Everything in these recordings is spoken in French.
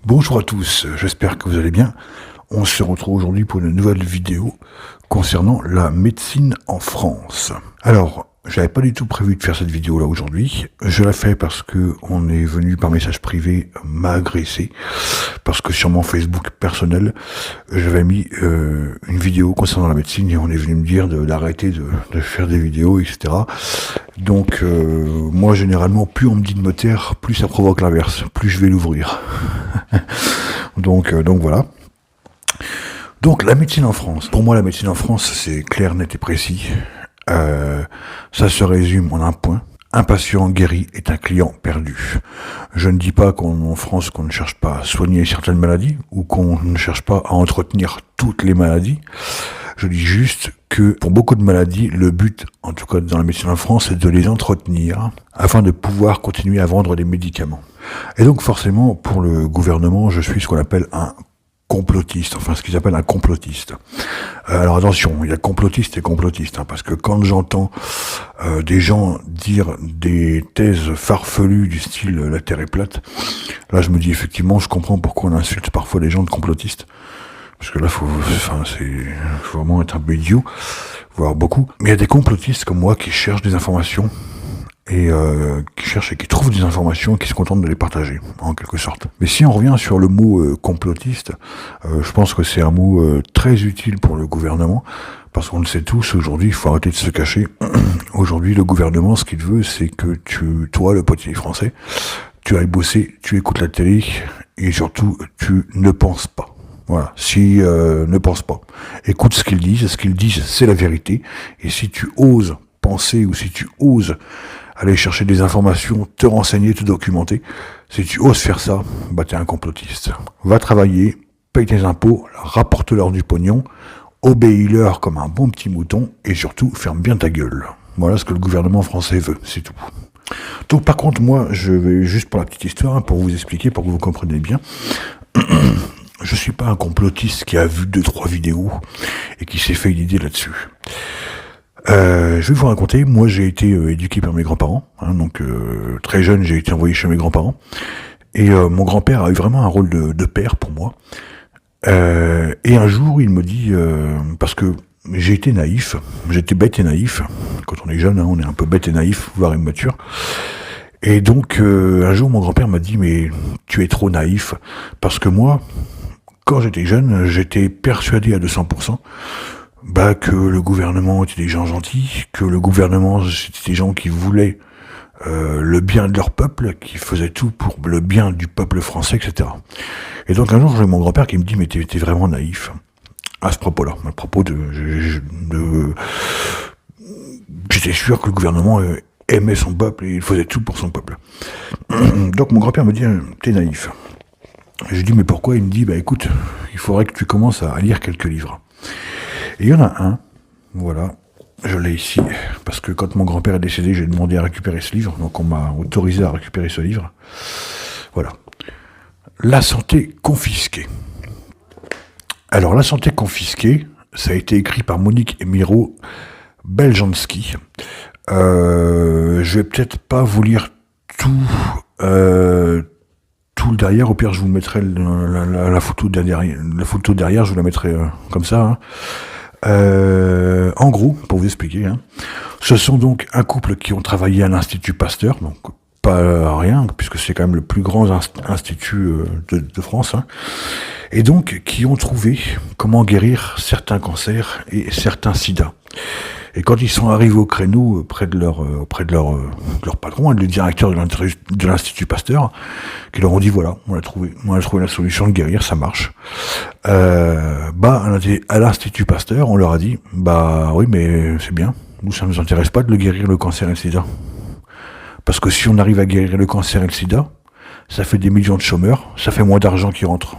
Bonjour à tous, j'espère que vous allez bien. On se retrouve aujourd'hui pour une nouvelle vidéo concernant la médecine en France. Alors, j'avais pas du tout prévu de faire cette vidéo là aujourd'hui. Je la fais parce que on est venu par message privé m'agresser, parce que sur mon Facebook personnel, j'avais mis une vidéo concernant la médecine et on est venu me dire d'arrêter de faire des vidéos, etc. Donc, moi généralement, plus on me dit de me taire, plus ça provoque l'inverse, plus je vais l'ouvrir. donc voilà. Donc la médecine en France. Pour moi, la médecine en France, c'est clair, net et précis. Ça se résume en un point. Un patient guéri est un client perdu. Je ne dis pas qu'en France, qu'on ne cherche pas à soigner certaines maladies ou qu'on ne cherche pas à entretenir toutes les maladies. Je dis juste que pour beaucoup de maladies, le but, en tout cas dans la médecine en France, c'est de les entretenir afin de pouvoir continuer à vendre des médicaments. Et donc forcément, pour le gouvernement, je suis ce qu'on appelle un complotiste, enfin ce qu'ils appellent un complotiste. Alors attention, il y a complotiste et complotiste, parce que quand j'entends des gens dire des thèses farfelues du style la Terre est plate, là je me dis effectivement, je comprends pourquoi on insulte parfois les gens de complotistes, parce que là faut vraiment être un peu idiot, voire beaucoup. Mais il y a des complotistes comme moi qui cherchent des informations et qui cherchent et qui trouvent des informations et qui se contentent de les partager, en quelque sorte. Mais si on revient sur le mot complotiste, je pense que c'est un mot très utile pour le gouvernement, parce qu'on le sait tous, aujourd'hui, il faut arrêter de se cacher. Aujourd'hui, le gouvernement, ce qu'il veut, c'est que toi, le petit français, tu ailles bosser, tu écoutes la télé, et surtout, tu ne penses pas. Voilà, ne pense pas. Écoute ce qu'ils disent, c'est la vérité, et si tu oses penser, ou si tu oses aller chercher des informations, te renseigner, te documenter, si tu oses faire ça, t'es un complotiste. Va travailler, paye tes impôts, rapporte-leur du pognon, obéis-leur comme un bon petit mouton, et surtout, ferme bien ta gueule. Voilà ce que le gouvernement français veut, c'est tout. Donc par contre, moi, je vais juste pour la petite histoire, pour vous expliquer, pour que vous compreniez bien, je suis pas un complotiste qui a vu 2-3 vidéos, et qui s'est fait une idée là-dessus. Je vais vous raconter, moi j'ai été éduqué par mes grands-parents, donc très jeune j'ai été envoyé chez mes grands-parents, et mon grand-père a eu vraiment un rôle de père pour moi, et un jour il me dit, parce que j'ai été naïf, j'étais bête et naïf, quand on est jeune on est un peu bête et naïf, voire immature, et donc un jour mon grand-père m'a dit mais tu es trop naïf, parce que moi, quand j'étais jeune, j'étais persuadé à 200%, que le gouvernement était des gens gentils, que le gouvernement c'était des gens qui voulaient le bien de leur peuple, qui faisaient tout pour le bien du peuple français, etc. Et donc un jour j'ai mon grand-père qui me dit mais t'es vraiment naïf à ce propos-là, à propos j'étais sûr que le gouvernement aimait son peuple et il faisait tout pour son peuple. Donc mon grand-père me dit t'es naïf. Je dis mais pourquoi? Il me dit écoute, il faudrait que tu commences à lire quelques livres. Et il y en a un, voilà, je l'ai ici, parce que quand mon grand-père est décédé, j'ai demandé à récupérer ce livre, donc on m'a autorisé à récupérer ce livre. Voilà. La santé confisquée. Alors, la santé confisquée, ça a été écrit par Monique Emiro Beljanski. Je vais peut-être pas vous lire tout le derrière, au pire je vous mettrai la photo derrière, je vous la mettrai comme ça. En gros, pour vous expliquer, ce sont donc un couple qui ont travaillé à l'Institut Pasteur, donc pas rien, puisque c'est quand même le plus grand institut de France, et donc qui ont trouvé comment guérir certains cancers et certains sida. Et quand ils sont arrivés au créneau auprès de leur patron, le directeur de l'Institut Pasteur, qui leur ont dit voilà, on a trouvé la solution de guérir, ça marche. À l'Institut Pasteur, on leur a dit oui, mais c'est bien, nous ça ne nous intéresse pas de le guérir le cancer et le sida. Parce que si on arrive à guérir le cancer et le sida, ça fait des millions de chômeurs, ça fait moins d'argent qui rentre.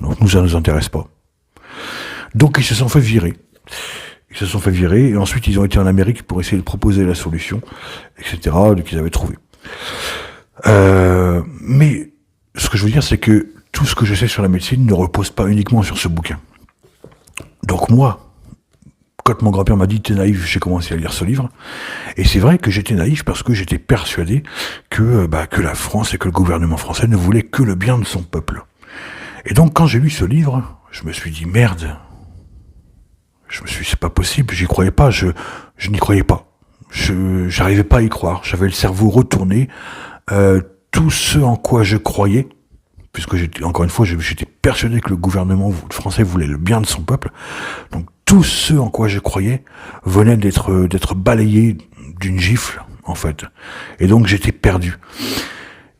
Donc nous ça ne nous intéresse pas. Donc ils se sont fait virer. Et ensuite ils ont été en Amérique pour essayer de proposer la solution, etc., qu'ils avaient trouvé. Mais ce que je veux dire, c'est que tout ce que je sais sur la médecine ne repose pas uniquement sur ce bouquin. Donc moi, quand mon grand-père m'a dit « t'es naïf », j'ai commencé à lire ce livre. Et c'est vrai que j'étais naïf parce que j'étais persuadé que la France et que le gouvernement français ne voulaient que le bien de son peuple. Et donc, quand j'ai lu ce livre, je me suis dit, merde. C'est pas possible, j'y croyais pas, je n'y croyais pas. J'arrivais pas à y croire, j'avais le cerveau retourné. Tout ce en quoi je croyais, puisque encore une fois, j'étais persuadé que le gouvernement français voulait le bien de son peuple. Donc, tout ce en quoi je croyais venait d'être balayé d'une gifle, en fait. Et donc, j'étais perdu.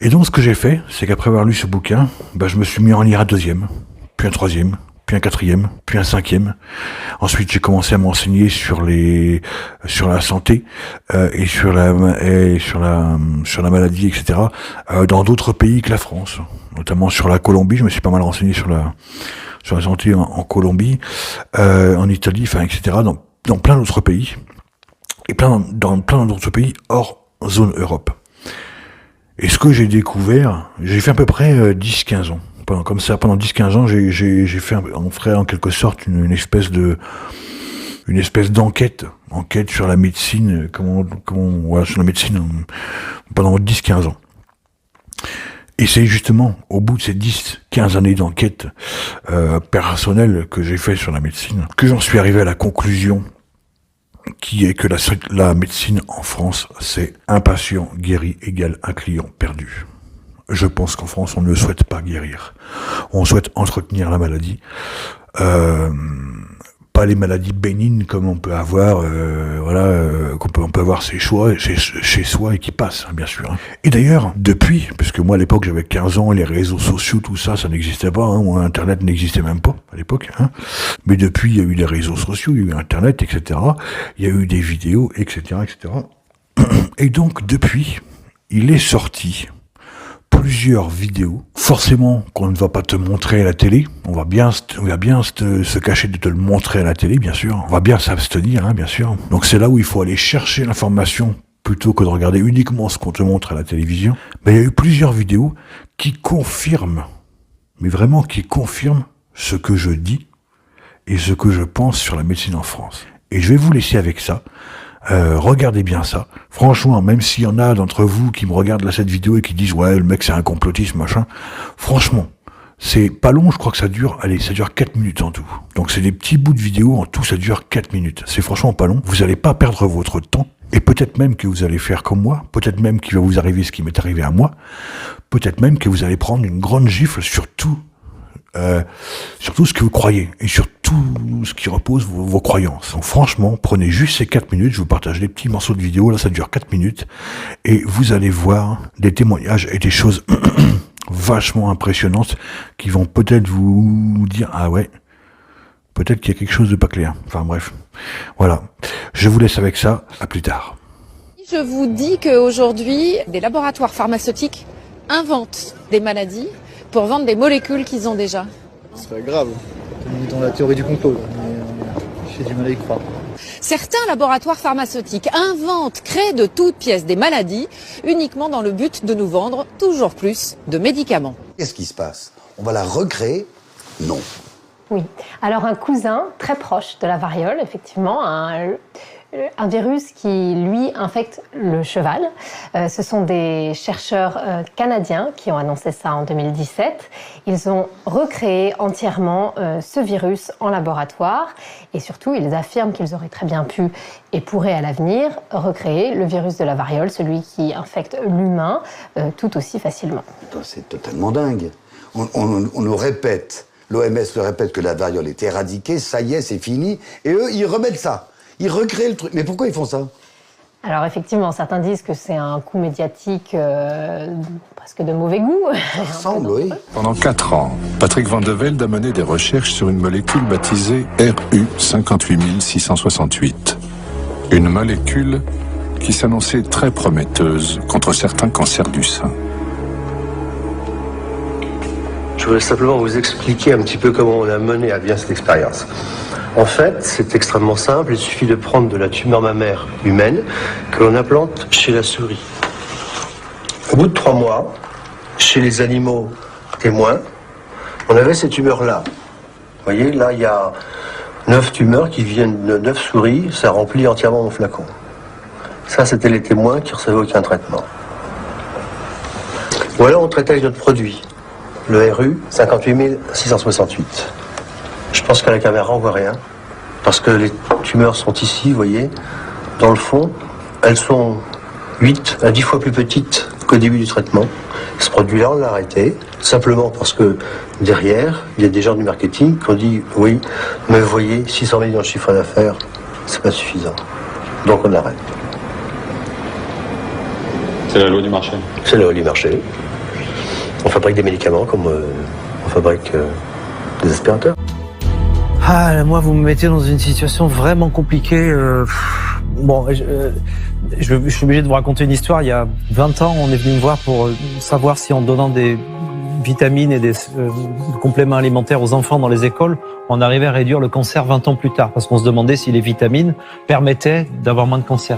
Et donc, ce que j'ai fait, c'est qu'après avoir lu ce bouquin, je me suis mis à en lire un deuxième, puis un troisième, puis un quatrième, puis un cinquième. Ensuite, j'ai commencé à m'enseigner sur la santé et sur la maladie, etc. Dans d'autres pays que la France, notamment sur la Colombie. Je me suis pas mal renseigné sur la santé en Colombie, en Italie, etc. Dans plein d'autres pays et dans plein d'autres pays hors zone Europe. Et ce que j'ai découvert, j'ai fait à peu près 10-15 ans. Pendant 10-15 ans, j'ai fait, on ferait en quelque sorte une espèce d'enquête sur la médecine, sur la médecine pendant 10-15 ans. Et c'est justement au bout de ces 10-15 années d'enquête personnelle que j'ai fait sur la médecine que j'en suis arrivé à la conclusion qui est que la médecine en France, c'est un patient guéri égale un client perdu. Je pense qu'en France, on ne souhaite pas guérir. On souhaite entretenir la maladie. Pas les maladies bénignes comme on peut avoir, on peut avoir chez soi et qui passent, bien sûr. Et d'ailleurs, depuis, puisque moi à l'époque j'avais 15 ans, les réseaux sociaux, tout ça, ça n'existait pas. Moi, Internet n'existait même pas à l'époque. Mais depuis, il y a eu les réseaux sociaux, il y a eu Internet, etc. Il y a eu des vidéos, etc., etc. Et donc depuis, il est sorti plusieurs vidéos. Forcément qu'on ne va pas te montrer à la télé. On va bien se cacher de te le montrer à la télé, bien sûr. On va bien s'abstenir, bien sûr. Donc c'est là où il faut aller chercher l'information plutôt que de regarder uniquement ce qu'on te montre à la télévision. Mais il y a eu plusieurs vidéos qui confirment, mais vraiment qui confirment ce que je dis et ce que je pense sur la médecine en France. Et je vais vous laisser avec ça. Regardez bien ça. Franchement, même s'il y en a d'entre vous qui me regardent là cette vidéo et qui disent ouais le mec c'est un complotiste machin, franchement, c'est pas long, je crois que ça dure 4 minutes en tout. Donc c'est des petits bouts de vidéo, en tout ça dure 4 minutes. C'est franchement pas long, vous allez pas perdre votre temps, et peut-être même que vous allez faire comme moi, peut-être même qu'il va vous arriver ce qui m'est arrivé à moi, peut-être même que vous allez prendre une grande gifle sur tout ce que vous croyez et sur tout ce qui repose vos croyances. Donc franchement, prenez juste ces 4 minutes, je vous partage des petits morceaux de vidéo, là ça dure 4 minutes, et vous allez voir des témoignages et des choses vachement impressionnantes qui vont peut-être vous dire, ah ouais, peut-être qu'il y a quelque chose de pas clair. Enfin bref, voilà. Je vous laisse avec ça, à plus tard. Je vous dis qu'aujourd'hui, des laboratoires pharmaceutiques inventent des maladies pour vendre des molécules qu'ils ont déjà. Ce serait grave. On est dans la théorie du complot, mais j'ai du mal à y croire. Certains laboratoires pharmaceutiques créent de toutes pièces des maladies uniquement dans le but de nous vendre toujours plus de médicaments. Qu'est-ce qui se passe? On va la recréer? Non. Oui. Alors un cousin très proche de la variole, effectivement, un virus qui, lui, infecte le cheval. Ce sont des chercheurs canadiens qui ont annoncé ça en 2017. Ils ont recréé entièrement ce virus en laboratoire et surtout, ils affirment qu'ils auraient très bien pu et pourraient à l'avenir recréer le virus de la variole, celui qui infecte l'humain tout aussi facilement. C'est totalement dingue. On nous répète, l'OMS le répète que la variole est éradiquée, ça y est, c'est fini, et eux, ils remettent ça. Ils recréent le truc. Mais pourquoi ils font ça? Alors effectivement, certains disent que c'est un coup médiatique presque de mauvais goût. Ça ressemble, oui. Pendant 4 ans, Patrick Van de Velde a mené des recherches sur une molécule baptisée RU 58668. Une molécule qui s'annonçait très prometteuse contre certains cancers du sein. Je voulais simplement vous expliquer un petit peu comment on a mené à bien cette expérience. En fait, c'est extrêmement simple, il suffit de prendre de la tumeur mammaire humaine que l'on implante chez la souris. Au bout de 3 mois, chez les animaux témoins, on avait ces tumeurs-là. Vous voyez, là, il y a 9 tumeurs qui viennent de 9 souris, ça remplit entièrement mon flacon. Ça, c'était les témoins qui ne recevaient aucun traitement. Ou alors, on traitait avec notre produit. le RU 58 668. Je pense qu'à la caméra, on voit rien. Parce que les tumeurs sont ici, vous voyez, dans le fond. Elles sont 8 à 10 fois plus petites qu'au début du traitement. Ce produit-là, on l'a arrêté, simplement parce que derrière, il y a des gens du marketing qui ont dit « Oui, mais vous voyez, 600 millions de chiffre d'affaires, c'est pas suffisant. » Donc on l'arrête. C'est la loi du marché. C'est la loi du marché. On fabrique des médicaments comme on fabrique des aspirateurs. Ah, moi, vous me mettez dans une situation vraiment compliquée. Bon, je suis obligé de vous raconter une histoire. Il y a 20 ans, on est venu me voir pour savoir si en donnant des vitamines et des compléments alimentaires aux enfants dans les écoles, on arrivait à réduire le cancer 20 ans plus tard. Parce qu'on se demandait si les vitamines permettaient d'avoir moins de cancer.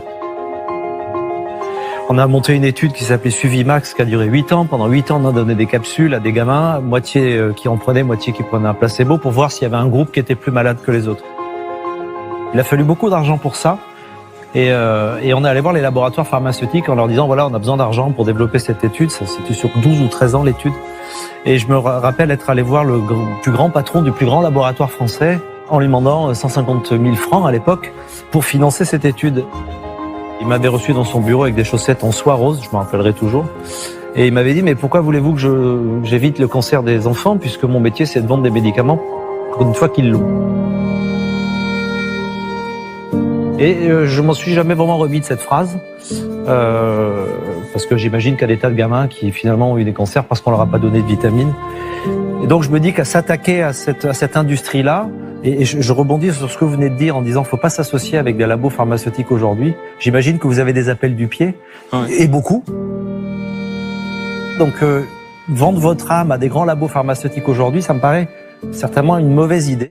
On a monté une étude qui s'appelait Suivimax, qui a duré 8 ans. Pendant 8 ans, on a donné des capsules à des gamins, moitié qui en prenaient, moitié qui prenaient un placebo, pour voir s'il y avait un groupe qui était plus malade que les autres. Il a fallu beaucoup d'argent pour ça. Et on est allé voir les laboratoires pharmaceutiques en leur disant, voilà, on a besoin d'argent pour développer cette étude. Ça, c'était sur 12 ou 13 ans, l'étude. Et je me rappelle être allé voir le plus grand patron du plus grand laboratoire français en lui demandant 150 000 francs à l'époque pour financer cette étude. Il m'avait reçu dans son bureau avec des chaussettes en soie rose, je me rappellerai toujours. Et il m'avait dit, mais pourquoi voulez-vous que j'évite le cancer des enfants, puisque mon métier, c'est de vendre des médicaments une fois qu'ils l'ont. Et je m'en suis jamais vraiment remis de cette phrase, parce que j'imagine qu'il y a des tas de gamins qui finalement ont eu des cancers parce qu'on leur a pas donné de vitamines. Et donc je me dis qu'à s'attaquer à cette industrie-là, et je rebondis sur ce que vous venez de dire en disant qu'il ne faut pas s'associer avec des labos pharmaceutiques aujourd'hui. J'imagine que vous avez des appels du pied, et beaucoup. Donc vendre votre âme à des grands labos pharmaceutiques aujourd'hui, ça me paraît certainement une mauvaise idée.